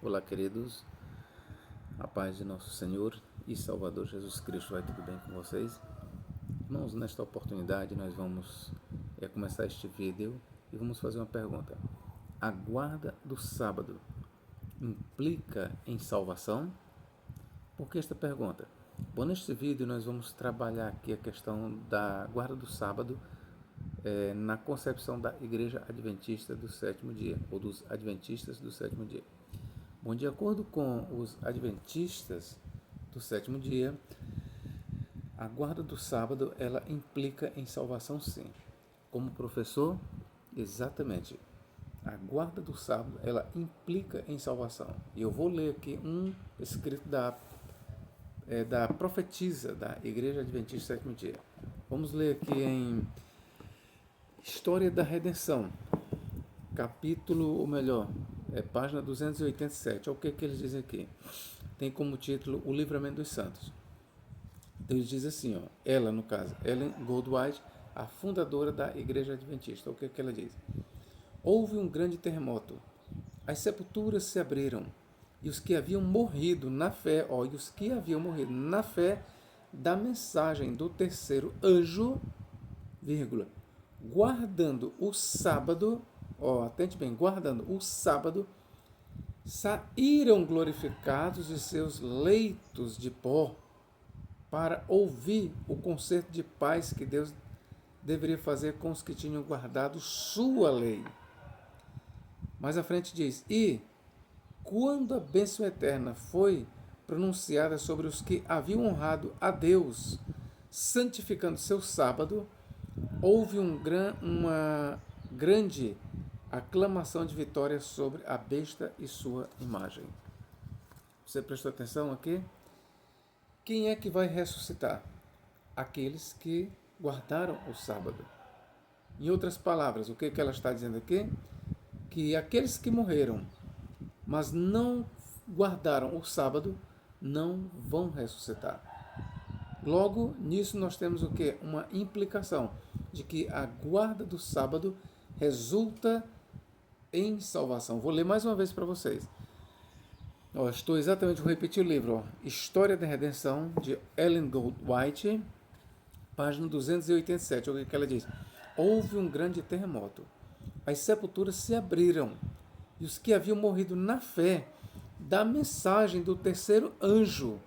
Olá, queridos, a paz de nosso Senhor e Salvador Jesus Cristo, vai tudo bem com vocês? Irmãos, nesta oportunidade nós vamos começar este vídeo e vamos fazer uma pergunta. A guarda do sábado implica em salvação? Por que esta pergunta? Bom, neste vídeo nós vamos trabalhar aqui a questão da guarda do sábado na concepção da Igreja Adventista do Sétimo Dia, ou dos Adventistas do Sétimo Dia. Bom, de acordo com os Adventistas do Sétimo Dia, a guarda do sábado, ela implica em salvação, sim. Como professor, exatamente. A guarda do sábado, ela implica em salvação. E eu vou ler aqui um escrito da profetisa da Igreja Adventista do Sétimo Dia. Vamos ler aqui em História da Redenção, capítulo, ou melhor, página 287. Olha o que eles dizem aqui. Tem como título O Livramento dos Santos. Então eles dizem assim, ó, ela, no caso, Ellen Goldwhite, a fundadora da Igreja Adventista. Olha o que ela diz. Houve um grande terremoto. As sepulturas se abriram. E os que haviam morrido na fé, da mensagem do terceiro anjo, guardando o sábado, atente bem, guardando o sábado, saíram glorificados de seus leitos de pó para ouvir o concerto de paz que Deus deveria fazer com os que tinham guardado sua lei. Mais à frente diz, e quando a bênção eterna foi pronunciada sobre os que haviam honrado a Deus, santificando seu sábado, houve uma grande aclamação de vitória sobre a besta e sua imagem. Você prestou atenção aqui? Quem é que vai ressuscitar? Aqueles que guardaram o sábado. Em outras palavras, o que ela está dizendo aqui? Que aqueles que morreram, mas não guardaram o sábado, não vão ressuscitar. Logo, nisso nós temos o quê? Uma implicação de que a guarda do sábado resulta em salvação. Vou ler mais uma vez para vocês. Vou repetir o livro. História da Redenção, de Ellen Goldwhite, página 287. Olha o que ela diz. Houve um grande terremoto. As sepulturas se abriram. E os que haviam morrido na fé da mensagem do terceiro anjo,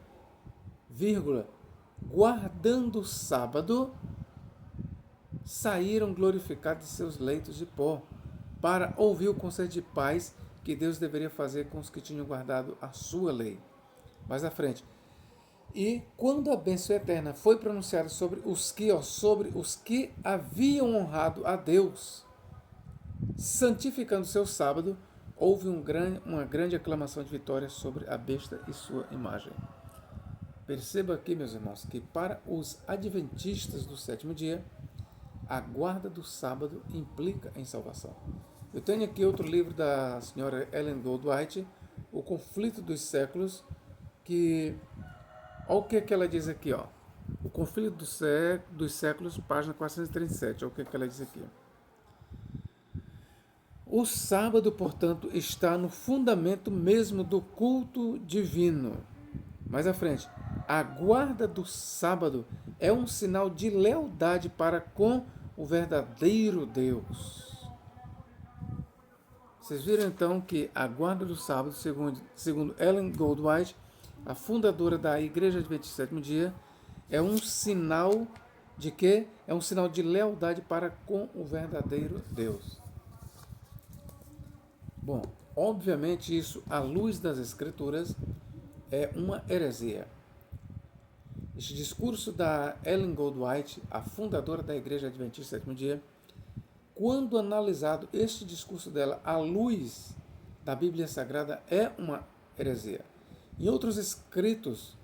guardando o sábado, saíram glorificados de seus leitos de pó, para ouvir o conselho de paz que Deus deveria fazer com os que tinham guardado a sua lei. Mais à frente. E quando a bênção eterna foi pronunciada sobre os que haviam honrado a Deus, santificando seu sábado, houve uma grande aclamação de vitória sobre a besta e sua imagem. Perceba aqui, meus irmãos, que para os adventistas do sétimo dia, a guarda do sábado implica em salvação. Eu tenho aqui outro livro da senhora Ellen Goldwhite, O Conflito dos Séculos, que... olha o que ela diz aqui, ó. O Conflito dos Séculos, página 437. Olha o que ela diz aqui. O sábado, portanto, está no fundamento mesmo do culto divino. Mais à frente. A guarda do sábado é um sinal de lealdade para com o verdadeiro Deus. Vocês viram então que a guarda do sábado, segundo Ellen Goldwhite, a fundadora da Igreja Adventista do Sétimo Dia, é um sinal de quê? É um sinal de lealdade para com o verdadeiro Deus. Bom, obviamente isso, à luz das Escrituras, é uma heresia. Este discurso da Ellen Goldwhite, a fundadora da Igreja Adventista do Sétimo Dia, quando analisado este discurso dela à luz da Bíblia Sagrada, é uma heresia. Em outros escritos,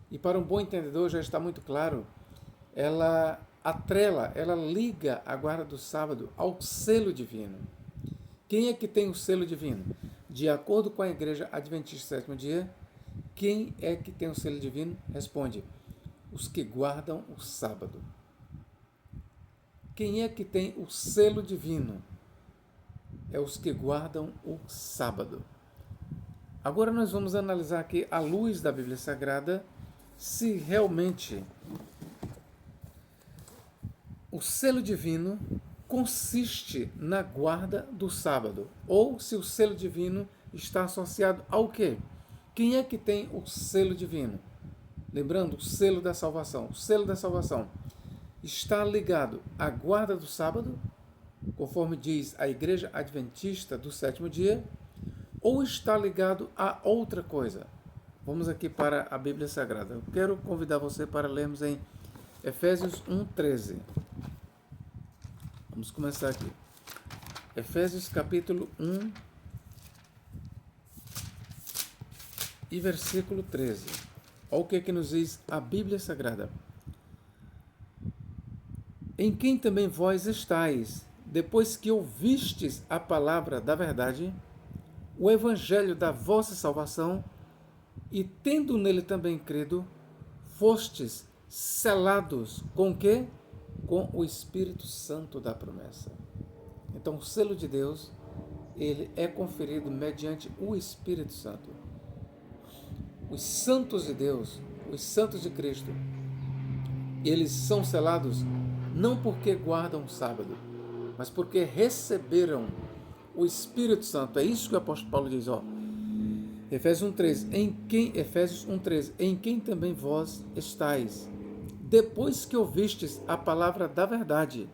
e para um bom entendedor já está muito claro, ela liga a guarda do sábado ao selo divino. Quem é que tem o selo divino? De acordo com a Igreja Adventista do Sétimo Dia, quem é que tem o selo divino? Responde, os que guardam o sábado. Quem é que tem o selo divino? É os que guardam o sábado. Agora nós vamos analisar aqui, à luz da Bíblia Sagrada, se realmente o selo divino consiste na guarda do sábado, ou se o selo divino está associado ao quê? Quem é que tem o selo divino? Lembrando, o selo da salvação. O selo da salvação está ligado à guarda do sábado, conforme diz a Igreja Adventista do Sétimo Dia, ou está ligado a outra coisa? Vamos aqui para a Bíblia Sagrada. Eu quero convidar você para lermos em Efésios 1:13. Vamos começar aqui. Efésios capítulo 1 e versículo 13. Olha o que nos diz a Bíblia Sagrada. Em quem também vós estáis, depois que ouvistes a palavra da verdade, o evangelho da vossa salvação, e tendo nele também crido, fostes selados com o quê? Com o Espírito Santo da promessa. Então, o selo de Deus, ele é conferido mediante o Espírito Santo. Os santos de Deus, os santos de Cristo, eles são selados não porque guardam o sábado, mas porque receberam o Espírito Santo. É isso que o apóstolo Paulo diz, ó. Efésios 1:13, em quem também vós estáis, depois que ouvistes a palavra da verdade,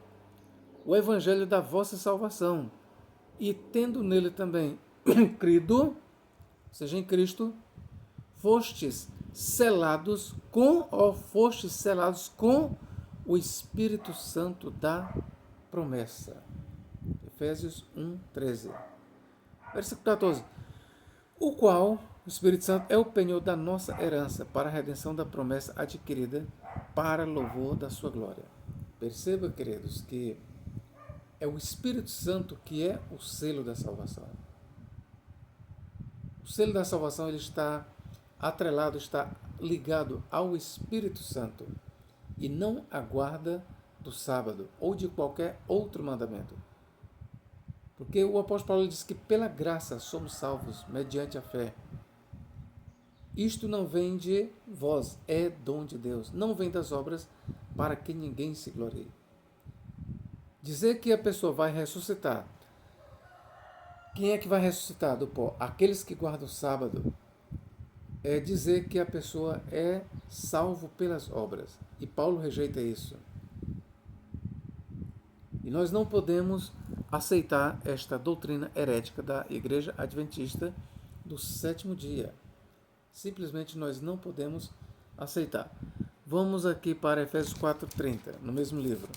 o evangelho da vossa salvação, e tendo nele também crido, ou seja, em Cristo, fostes selados com o Espírito Santo da promessa. Efésios 1:13. Versículo 14. O qual, o Espírito Santo, é o penhor da nossa herança para a redenção da promessa adquirida para louvor da sua glória. Perceba, queridos, que é o Espírito Santo que é o selo da salvação. O selo da salvação, ele está atrelado, está ligado ao Espírito Santo e não à guarda do sábado ou de qualquer outro mandamento. Porque o apóstolo Paulo diz que pela graça somos salvos mediante a fé. Isto não vem de vós, é dom de Deus. Não vem das obras para que ninguém se glorie. Dizer que a pessoa vai ressuscitar. Quem é que vai ressuscitar do pó? Aqueles que guardam o sábado. É dizer que a pessoa é salvo pelas obras. E Paulo rejeita isso. E nós não podemos aceitar esta doutrina herética da Igreja Adventista do Sétimo Dia. Simplesmente nós não podemos aceitar. Vamos aqui para Efésios 4:30, no mesmo livro.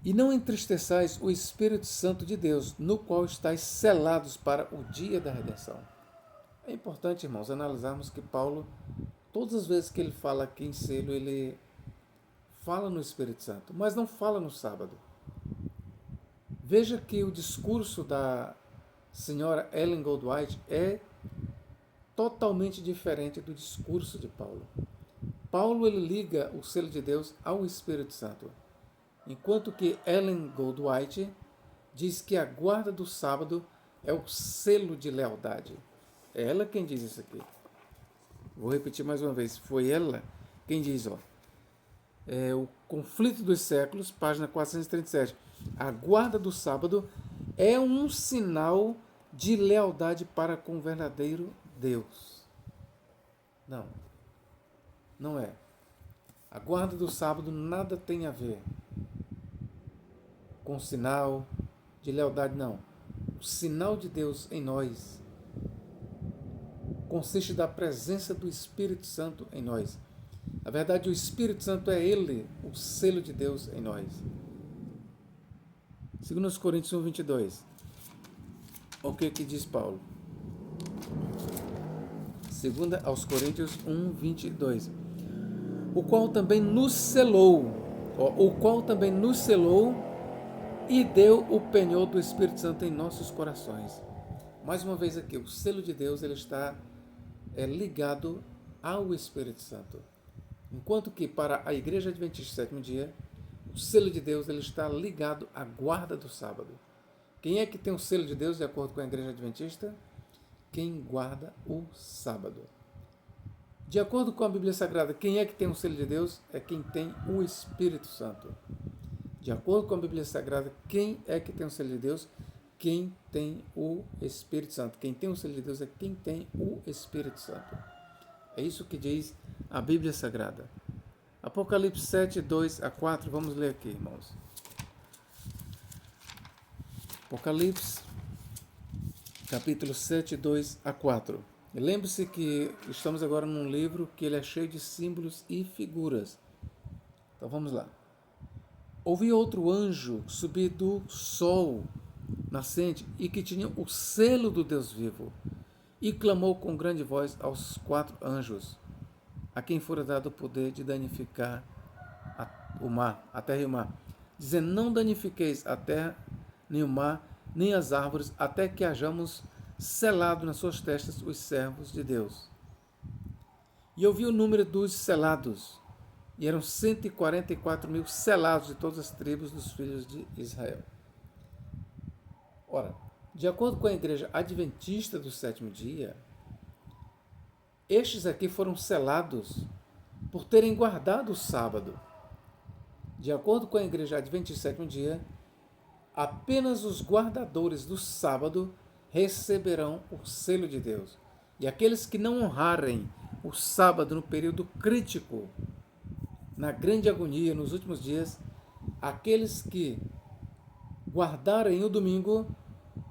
E não entristeçais o Espírito Santo de Deus, no qual estáis selados para o dia da redenção. É importante, irmãos, analisarmos que Paulo, todas as vezes que ele fala aqui em selo, ele fala no Espírito Santo, mas não fala no sábado. Veja que o discurso da senhora Ellen Goldwhite é totalmente diferente do discurso de Paulo. Paulo, ele liga o selo de Deus ao Espírito Santo, enquanto que Ellen Goldwhite diz que a guarda do sábado é o selo de lealdade. É ela quem diz isso aqui. Vou repetir mais uma vez. Foi ela quem diz, ó. O Conflito dos Séculos, página 437. A guarda do sábado é um sinal de lealdade para com o verdadeiro Deus. Não. Não é. A guarda do sábado nada tem a ver com sinal de lealdade, não. O sinal de Deus em nós consiste da presença do Espírito Santo em nós. Na verdade, o Espírito Santo é ele, o selo de Deus em nós. 2 Coríntios 1:22. O que diz Paulo? 2 aos Coríntios 1:22. O qual também nos selou, e deu o penhor do Espírito Santo em nossos corações. Mais uma vez aqui, o selo de Deus, ele está ligado ao Espírito Santo. Enquanto que para a Igreja Adventista do Sétimo Dia, o selo de Deus, ele está ligado à guarda do sábado. Quem é que tem o selo de Deus, de acordo com a Igreja Adventista? Quem guarda o sábado. De acordo com a Bíblia Sagrada, quem é que tem o selo de Deus? É quem tem o Espírito Santo. De acordo com a Bíblia Sagrada, quem é que tem o selo de Deus? Quem tem o Espírito Santo. Quem tem o selo de Deus é quem tem o Espírito Santo. É isso que diz a Bíblia Sagrada. Apocalipse 7, 2 a 4, vamos ler aqui, irmãos. Apocalipse, capítulo 7, 2 a 4. E lembre-se que estamos agora num livro que ele é cheio de símbolos e figuras. Então vamos lá. Ouvi outro anjo subir do sol nascente e que tinha o selo do Deus vivo, e clamou com grande voz aos 4 anjos, a quem fora dado o poder de danificar a terra e o mar, dizendo: não danifiqueis a terra, nem o mar, nem as árvores, até que hajamos selado nas suas testas os servos de Deus. E eu vi o número dos selados, e eram 144.000 selados de todas as tribos dos filhos de Israel. Ora, de acordo com a Igreja Adventista do sétimo dia, estes aqui foram selados por terem guardado o sábado. De acordo com a Igreja Adventista do sétimo dia, apenas os guardadores do sábado receberão o selo de Deus. E aqueles que não honrarem o sábado no período crítico, na grande agonia, nos últimos dias, aqueles que guardarem o domingo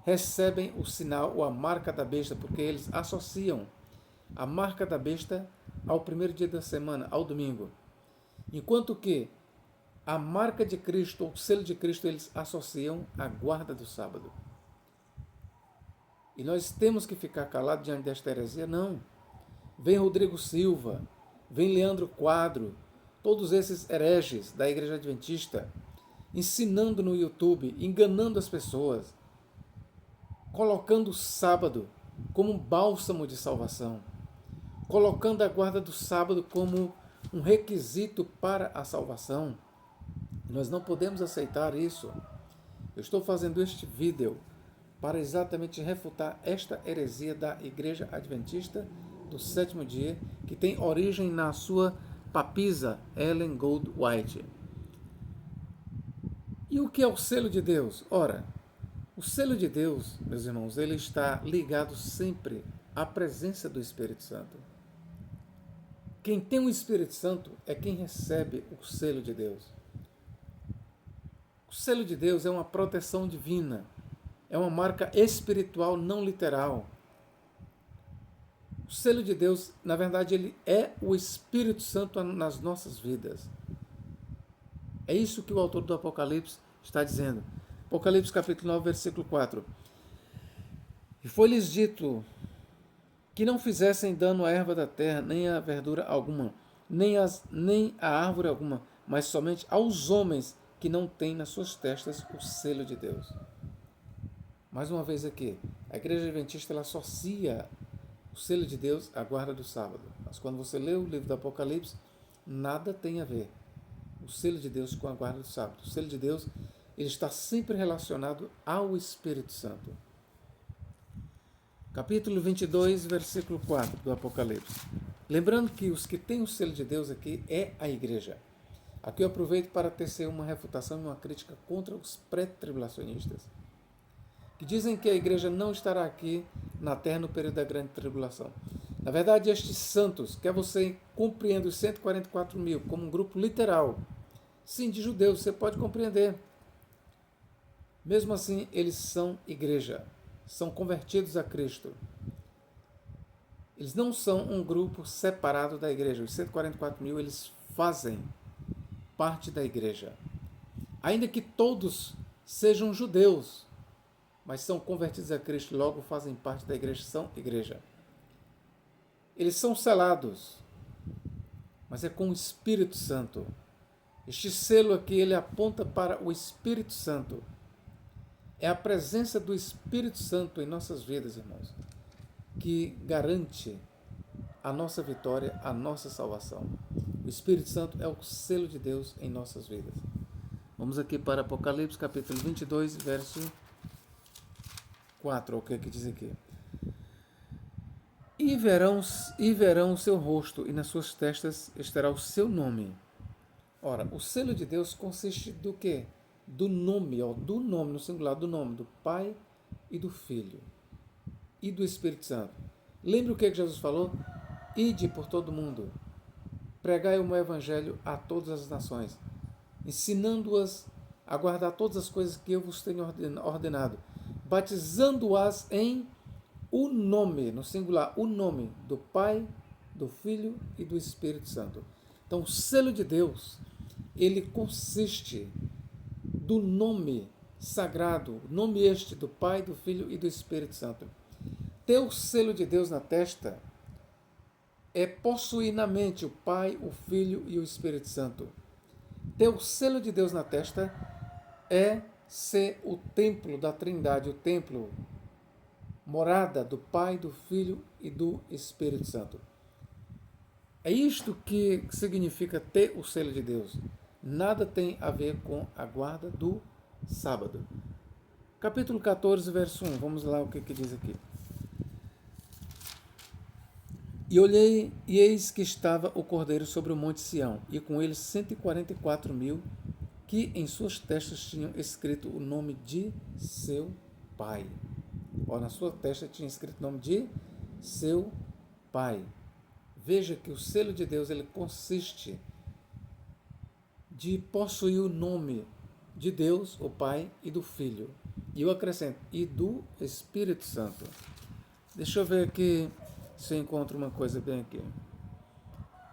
recebem o sinal ou a marca da besta, porque eles associam a marca da besta ao primeiro dia da semana, ao domingo. Enquanto que a marca de Cristo, ou o selo de Cristo, eles associam à guarda do sábado. E nós temos que ficar calados diante desta heresia? Não. Vem Rodrigo Silva, vem Leandro Quadro, todos esses hereges da Igreja Adventista, ensinando no YouTube, enganando as pessoas, colocando o sábado como um bálsamo de salvação, colocando a guarda do sábado como um requisito para a salvação. Nós não podemos aceitar isso. Eu estou fazendo este vídeo para exatamente refutar esta heresia da Igreja Adventista do sétimo dia, que tem origem na sua papisa Ellen Goldwhite. E o que é o selo de Deus? Ora, o selo de Deus, meus irmãos, ele está ligado sempre à presença do Espírito Santo. Quem tem o Espírito Santo é quem recebe o selo de Deus. O selo de Deus é uma proteção divina, é uma marca espiritual não literal. O selo de Deus, na verdade, ele é o Espírito Santo nas nossas vidas. É isso que o autor do Apocalipse está dizendo. Apocalipse capítulo 9, versículo 4. E foi-lhes dito que não fizessem dano à erva da terra, nem à verdura alguma, nem a árvore alguma, mas somente aos homens que não têm nas suas testas o selo de Deus. Mais uma vez aqui, a Igreja Adventista ela associa o selo de Deus à guarda do sábado. Mas quando você lê o livro do Apocalipse, nada tem a ver o selo de Deus com a guarda do sábado. O selo de Deus ele está sempre relacionado ao Espírito Santo. Capítulo 22, versículo 4 do Apocalipse. Lembrando que os que têm o selo de Deus aqui é a igreja. Aqui eu aproveito para tecer uma refutação e uma crítica contra os pré-tribulacionistas, que dizem que a igreja não estará aqui na terra no período da grande tribulação. Na verdade, estes santos, quer você compreenda os 144.000 como um grupo literal, sim, de judeus, você pode compreender. Mesmo assim, eles são igreja, são convertidos a Cristo. Eles não são um grupo separado da igreja. Os 144.000, eles fazem parte da igreja. Ainda que todos sejam judeus, mas são convertidos a Cristo, logo fazem parte da igreja, são igreja. Eles são selados, mas é com o Espírito Santo. Este selo aqui, ele aponta para o Espírito Santo. É a presença do Espírito Santo em nossas vidas, irmãos, que garante a nossa vitória, a nossa salvação. O Espírito Santo é o selo de Deus em nossas vidas. Vamos aqui para Apocalipse, capítulo 22, verso 4, o que é que diz aqui? E verão o seu rosto, e nas suas testas estará o seu nome. Ora, o selo de Deus consiste do quê? Do nome, do nome, no singular, do nome do Pai e do Filho e do Espírito Santo. Lembra o que Jesus falou? Ide por todo mundo, pregai o meu evangelho a todas as nações, ensinando-as a guardar todas as coisas que eu vos tenho ordenado, batizando-as em o nome, no singular, o nome do Pai, do Filho e do Espírito Santo. Então, o selo de Deus, ele consiste do nome sagrado, nome este do Pai, do Filho e do Espírito Santo. Ter o selo de Deus na testa é possuir na mente o Pai, o Filho e o Espírito Santo. Ter o selo de Deus na testa é ser o templo da Trindade, o templo, morada do Pai, do Filho e do Espírito Santo. É isto que significa ter o selo de Deus. Nada tem a ver com a guarda do sábado. Capítulo 14, verso 1. Vamos lá o que diz aqui. E olhei, e eis que estava o Cordeiro sobre o monte Sião, e com ele 144.000, que em suas testas tinham escrito o nome de seu Pai. Na sua testa tinha escrito o nome de seu Pai. Veja que o selo de Deus, ele consiste de possuir o nome de Deus, o Pai, e do Filho. E eu acrescento, e do Espírito Santo. Deixa eu ver aqui se eu encontro uma coisa bem aqui.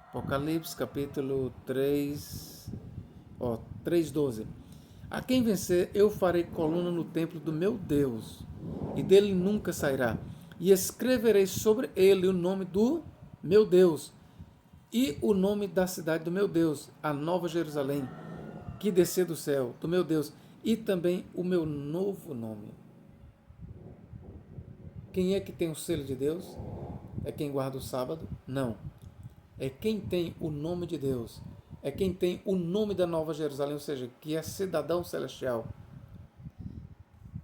Apocalipse, capítulo 3, 3:12. A quem vencer, eu farei coluna no templo do meu Deus, e dele nunca sairá. E escreverei sobre ele o nome do meu Deus, e o nome da cidade do meu Deus, a Nova Jerusalém, que descer do céu, do meu Deus, e também o meu novo nome. Quem é que tem o selo de Deus? É quem guarda o sábado? Não. É quem tem o nome de Deus. É quem tem o nome da Nova Jerusalém, ou seja, que é cidadão celestial.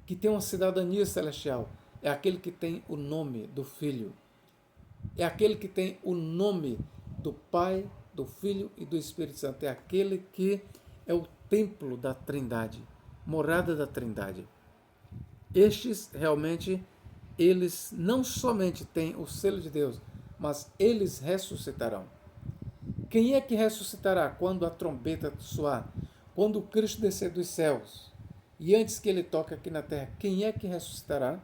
Que tem uma cidadania celestial. É aquele que tem o nome do Filho. É aquele que tem o nome do Pai, do Filho e do Espírito Santo. É aquele que é o templo da Trindade, morada da Trindade. Estes realmente, eles não somente têm o selo de Deus, mas eles ressuscitarão. Quem é que ressuscitará quando a trombeta soar? Quando o Cristo descer dos céus? E antes que ele toque aqui na terra, quem é que ressuscitará?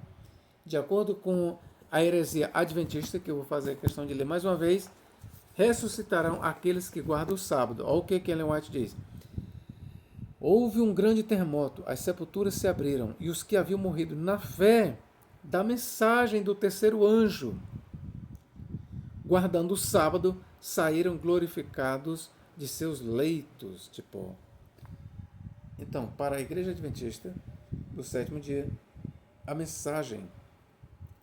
De acordo com a heresia adventista, que eu vou fazer questão de ler mais uma vez, ressuscitarão aqueles que guardam o sábado. Olha o que Ellen White diz. Houve um grande terremoto, as sepulturas se abriram, e os que haviam morrido na fé da mensagem do terceiro anjo, guardando o sábado, saíram glorificados de seus leitos de pó. Então, para a Igreja Adventista do sétimo dia, a mensagem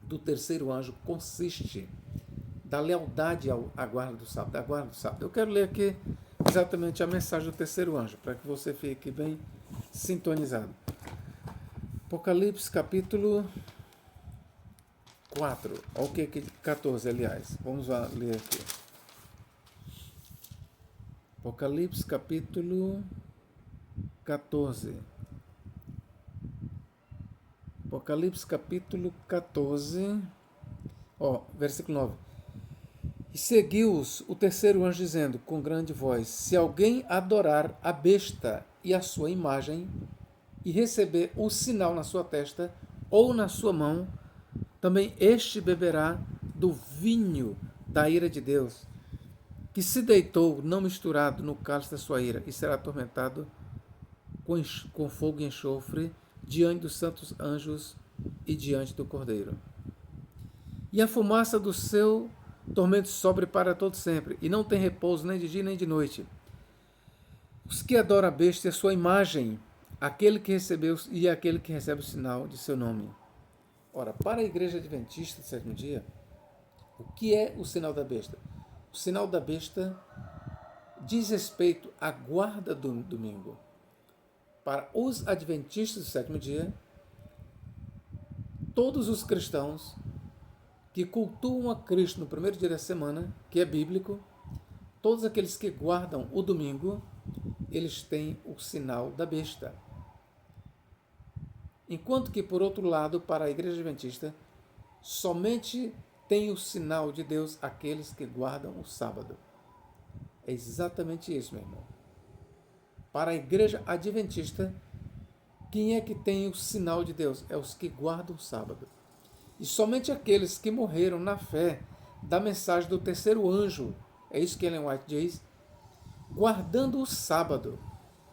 do terceiro anjo consiste da lealdade à guarda do sábado, da guarda do sábado. Eu quero ler aqui exatamente a mensagem do terceiro anjo, para que você fique bem sintonizado. Apocalipse, capítulo 4, ou 14, aliás. Vamos lá ler aqui. Apocalipse, capítulo 14. Apocalipse, capítulo 14, versículo 9. E seguiu-os o terceiro anjo dizendo com grande voz: se alguém adorar a besta e a sua imagem, e receber o sinal na sua testa ou na sua mão, também este beberá do vinho da ira de Deus, que se deitou não misturado no cálice da sua ira, e será atormentado com fogo e enxofre diante dos santos anjos e diante do Cordeiro. E a fumaça do seu tormento sobre para todo sempre, e não tem repouso nem de dia nem de noite. Os que adoram a besta e a sua imagem, aquele que recebeu e aquele que recebe o sinal de seu nome. Ora, para a Igreja Adventista do sétimo dia, o que é o sinal da besta? O sinal da besta diz respeito à guarda do domingo. Para os adventistas do sétimo dia, todos os cristãos que cultuam a Cristo no primeiro dia da semana, que é bíblico, todos aqueles que guardam o domingo, eles têm o sinal da besta. Enquanto que, por outro lado, para a Igreja Adventista, somente tem o sinal de Deus aqueles que guardam o sábado. É exatamente isso, meu irmão. Para a Igreja Adventista, quem é que tem o sinal de Deus? É os que guardam o sábado. E somente aqueles que morreram na fé da mensagem do terceiro anjo, é isso que Ellen White diz, guardando o sábado,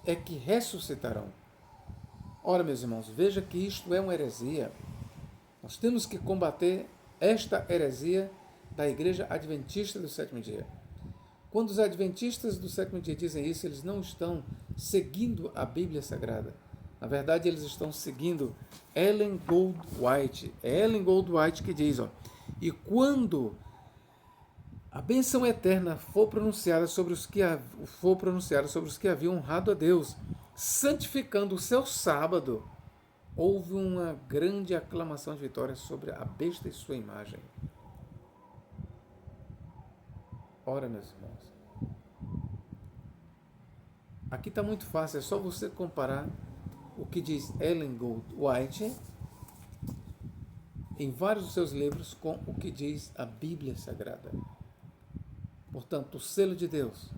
é que ressuscitarão. Ora, meus irmãos, veja que isto é uma heresia. Nós temos que combater esta heresia da Igreja Adventista do sétimo dia. Quando os Adventistas do sétimo dia dizem isso, eles não estão seguindo a Bíblia Sagrada. Na verdade, eles estão seguindo Ellen Goldwhite. É Ellen Goldwhite que diz, e quando a bênção eterna for pronunciada sobre os que haviam honrado a Deus, santificando o seu sábado, houve uma grande aclamação de vitória sobre a besta e sua imagem. Ora, meus irmãos, aqui está muito fácil, é só você comparar o que diz Ellen Goldwhite em vários dos seus livros com o que diz a Bíblia Sagrada. Portanto, o selo de Deus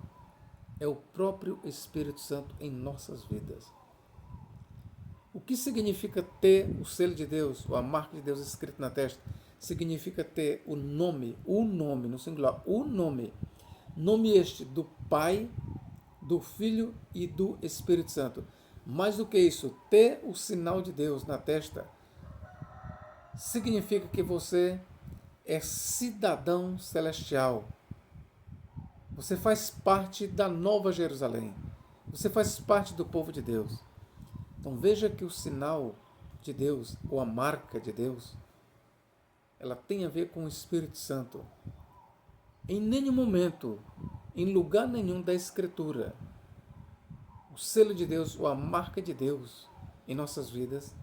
é o próprio Espírito Santo em nossas vidas. O que significa ter o selo de Deus, ou a marca de Deus escrito na testa? Significa ter o nome no singular, o nome este do Pai, do Filho e do Espírito Santo. Mais do que isso, ter o sinal de Deus na testa significa que você é cidadão celestial. Você faz parte da Nova Jerusalém. Você faz parte do povo de Deus. Então veja que o sinal de Deus, ou a marca de Deus, ela tem a ver com o Espírito Santo. Em nenhum momento, em lugar nenhum da Escritura, o selo de Deus ou a marca de Deus em nossas vidas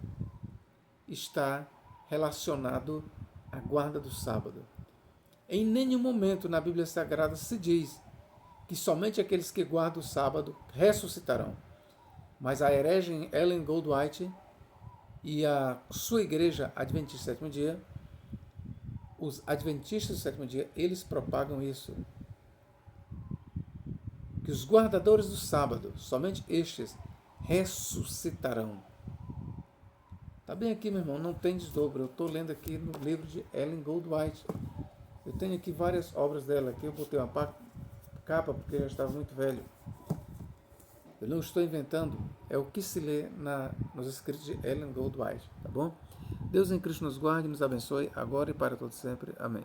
está relacionado à guarda do sábado. Em nenhum momento na Bíblia Sagrada se diz que somente aqueles que guardam o sábado ressuscitarão. Mas a herege Ellen Goldwhite e a sua igreja Adventista do sétimo dia, os Adventistas do sétimo dia, eles propagam isso. Que os guardadores do sábado, somente estes, ressuscitarão. Está bem aqui, meu irmão, não tem desdobro. Eu estou lendo aqui no livro de Ellen Goldwhite. Eu tenho aqui várias obras dela. Aqui eu botei uma capa porque já estava muito velho. Eu não estou inventando, é o que se lê nos escritos de Ellen Goldwhite, tá bom? Deus em Cristo nos guarde e nos abençoe, agora e para todo sempre. Amém.